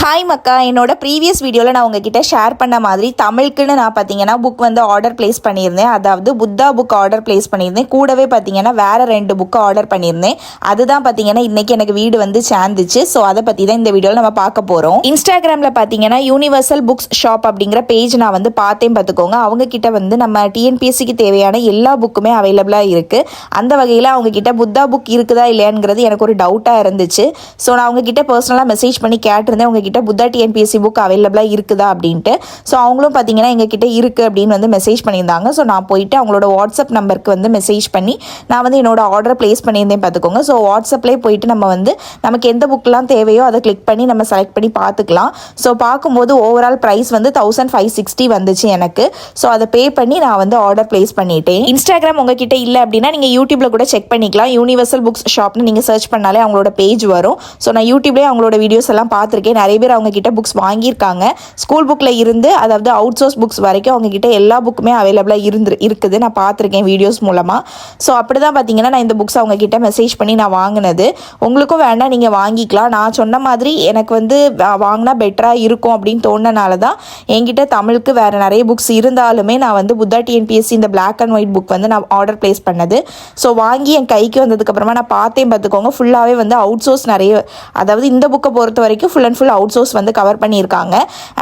Hi மக்கா, என்னோட previous வீடியோவில் நான் உங்ககிட்ட ஷேர் பண்ண மாதிரி தமிழுக்குன்னு நான் பார்த்தீங்கன்னா புக் வந்து ஆர்டர் ப்ளேஸ் பண்ணியிருந்தேன். அதாவது புத்தா புக் ஆர்டர் ப்ளேஸ் பண்ணியிருந்தேன். கூடவே பார்த்தீங்கன்னா வேறு 2 புக்கு ஆர்டர் பண்ணியிருந்தேன். அதுதான் பார்த்தீங்கன்னா இன்றைக்கி எனக்கு வீடு வந்து சேர்ந்துச்சு. ஸோ அதை பற்றி தான் இந்த வீடியோவில் நம்ம பார்க்க போகிறோம். இன்ஸ்டாகிராமில் பார்த்தீங்கன்னா யூனிவர்சல் புக்ஸ் ஷாப் அப்படிங்கிற பேஜ் நான் வந்து பார்த்தேன் பார்த்துக்கோங்க. அவங்கக்கிட்ட வந்து நம்ம டிஎன்பிஎஸ்சிக்கு தேவையான எல்லா புக்குமே அவைலபிளாக இருக்குது. அந்த வகையில் அவங்கக்கிட்ட புத்தா புக் இருக்குதா இல்லையாங்கிறது எனக்கு ஒரு டவுட்டாக இருந்துச்சு. ஸோ நான் அவங்கக்கிட்ட பர்சனலாக மெசேஜ் பண்ணி கேட்டிருந்தேன், உங்ககிட்ட புத்தா டிஎன்பிஎஸ்சி புக் அவைலபிளாக இருக்குதா அப்படின்ட்டு. ஸோ அவங்களும் பார்த்தீங்கன்னா எங்ககிட்ட இருக்குது அப்படின்னு வந்து மெசேஜ் பண்ணியிருந்தாங்க. ஸோ நான் போயிட்டு அவங்களோட வாட்ஸ்அப் நம்பருக்கு வந்து மெசேஜ் பண்ணி நான் வந்து என்னோட ஆர்டர் ப்ளேஸ் பண்ணியிருந்தேன் பார்த்துக்கோங்க. ஸோ வாட்ஸ்அப்லேயே போயிட்டு நம்ம வந்து நமக்கு எந்த புக்கெலாம் தேவையோ அதை கிளிக் பண்ணி நம்ம செலக்ட் பண்ணி பார்த்துக்கலாம். ஸோ பார்க்கும்போது ஓவரால் ப்ரைஸ் வந்து 1560 வந்துச்சு எனக்கு. ஸோ அதை பே பண்ணி நான் வந்து ஆர்டர் ப்ளேஸ் பண்ணிட்டேன். இன்ஸ்டாகிராம் உங்ககிட்ட இல்லை அப்படின்னா நீங்கள் யூடியூப்பில் கூட செக் பண்ணிக்கலாம். யூனிவர்சல் புக்ஸ் ஷாப்னு நீங்கள் சர்ச் பண்ணாலே அவங்களோட பேஜ் வரும். ஸோ நான் யூடியூப்லேயே அவங்களோட வீடியோஸ் எல்லாம் பார்த்துருக்கேன். நிறைய பேர் அவங்க கிட்ட புக்ஸ் வாங்கியிருக்காங்க. ஸ்கூல் புக்கில் இருந்து அதாவது அவுட் சோர்ஸ் புக்ஸ் வரைக்கும் அவங்க கிட்ட எல்லா புக்குமே அவைலபிளாக இருக்குது. நான் பார்த்துருக்கேன் வீடியோஸ் மூலமாக. ஸோ அப்படி தான் பார்த்தீங்கன்னா நான் இந்த புக்ஸ் அவங்க கிட்ட மெசேஜ் பண்ணி நான் வாங்கினது. உங்களுக்கும் வேண்டாம், நீங்கள் வாங்கிக்கலாம். நான் சொன்ன மாதிரி எனக்கு வந்து வாங்கினா பெட்டராக இருக்கும் அப்படின்னு தோணுனால தான் என்கிட்ட தமிழுக்கு வேறு நிறைய புக்ஸ் இருந்தாலுமே நான் வந்து புத்தா டிஎன்பிஎஸ்சி இந்த பிளாக் அண்ட் ஒயிட் புக் வந்து நான் ஆர்டர் ப்ளேஸ் பண்ணது. ஸோ வாங்கி என் கைக்கு வந்ததுக்கப்புறமா நான் பார்த்தேன் பார்த்துக்கோங்க, ஃபுல்லாகவே வந்து அவுட் சோர்ஸ் நிறைய, அதாவது இந்த புக்கை பொறுத்த வரைக்கும் full and full out source வந்து கவர் பண்ணியிருக்காங்க.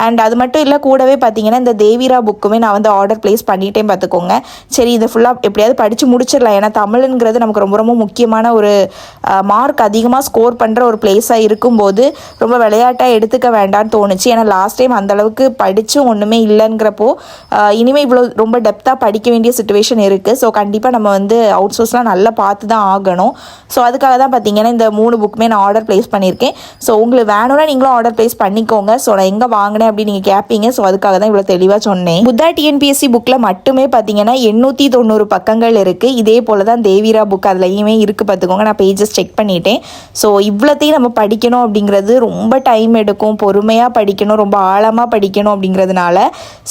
அண்ட் அது மட்டும் இல்லை, கூடவே பார்த்தீங்கன்னா இந்த தேவிரா புக்குமே நான் வந்து ஆர்டர் ப்ளேஸ் பண்ணிட்டேன் பார்த்துக்கோங்க. சரி, இதை ஃபுல்லாக எப்படியாவது படித்து முடிச்சிடலாம். ஏன்னா தமிழுங்கிறது நமக்கு ரொம்ப ரொம்ப முக்கியமான ஒரு மார்க் அதிகமாக ஸ்கோர் பண்ணுற ஒரு பிளேஸாக இருக்கும்போது ரொம்ப விளையாட்டாக எடுத்துக்க வேண்டாம்னு தோணுச்சு. ஏன்னா லாஸ்ட் டைம் அந்தளவுக்கு படித்தும் ஒன்றுமே இல்லைங்கிறப்போ இனிமேல் இவ்வளோ ரொம்ப டெப்த்தாக படிக்க வேண்டிய சுச்சுவேஷன் இருக்குது. ஸோ கண்டிப்பாக நம்ம வந்து அவுட் சோர்ஸ்லாம் நல்லா பார்த்து தான் ஆகணும். ஸோ அதுக்காக தான் பார்த்தீங்கன்னா இந்த 3 புக்குமே நான் ஆர்டர் ப்ளேஸ் பண்ணியிருக்கேன். ஸோ உங்களுக்கு வேணும்னா நீங்களும் ஆர்டர் ப்ளேஸ் பண்ணிக்கோங்க. ஸோ நான் எங்கே வாங்கினேன் அப்படின்னு நீங்கள் கேட்பீங்க. ஸோ அதுக்காக தான் இவ்வளோ தெளிவாக சொன்னேன். புத்தா டிஎன்பிஎஸ்சி புக்கில் மட்டுமே பார்த்தீங்கன்னா 890 பக்கங்கள் இருக்குது. இதே போல் தான் தேவிரா புக் அதுலேயுமே இருக்குது பார்த்துக்கோங்க. நான் பேஜஸ் செக் பண்ணிட்டேன். ஸோ இவ்வளோத்தையும் நம்ம படிக்கணும் அப்படிங்கிறது ரொம்ப டைம் எடுக்கும். பொறுமையாக படிக்கணும், ரொம்ப ஆழமாக படிக்கணும் அப்படிங்கிறதுனால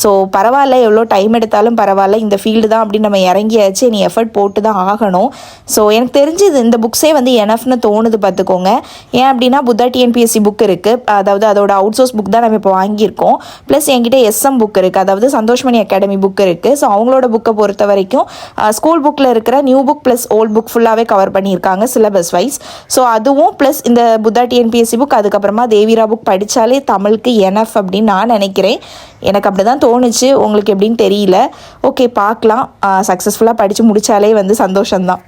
ஸோ பரவாயில்ல, எவ்வளோ டைம் எடுத்தாலும் பரவாயில்ல, இந்த ஃபீல்டு தான் அப்படின்னு நம்ம இறங்கியாச்சு, நீ எஃபர்ட் போட்டு தான் ஆகணும். ஸோ எனக்கு தெரிஞ்சு இந்த புக்ஸே வந்து எனஃப்னு தோணுது பார்த்துக்கோங்க. ஏன் அப்படின்னா புத்தா டிஎன்பிஎஸ்சி புக் இருக்குது, அதாவது அதோட அவுட் சோர்ஸ் புக் தான் நம்ம இப்போ வாங்கியிருக்கோம். ப்ளஸ் என்கிட்ட எஸ்எம் புக் இருக்குது, அதாவது சந்தோஷ்மணி அகாடமி புக் இருக்குது. ஸோ அவங்களோட புக்கை பொறுத்த வரைக்கும் ஸ்கூல் புக்கில் இருக்கிற new book plus old book ஃபுல்லாகவே கவர் பண்ணியிருக்காங்க சிலபஸ் வைஸ். ஸோ அதுவும் ப்ளஸ் இந்த புத்தா டிஎன்பிஎஸ்சி புக், அதுக்கப்புறமா தேவிரா புக் படித்தாலே தமிழுக்கு எனஃப் அப்படின்னு நான் நினைக்கிறேன். எனக்கு அப்படி தான் தோணுச்சு. உங்களுக்கு எப்படின்னு தெரியல. ஓகே, பார்க்கலாம். சக்ஸஸ்ஃபுல்லாக படித்து முடித்தாலே வந்து சந்தோஷம்தான்.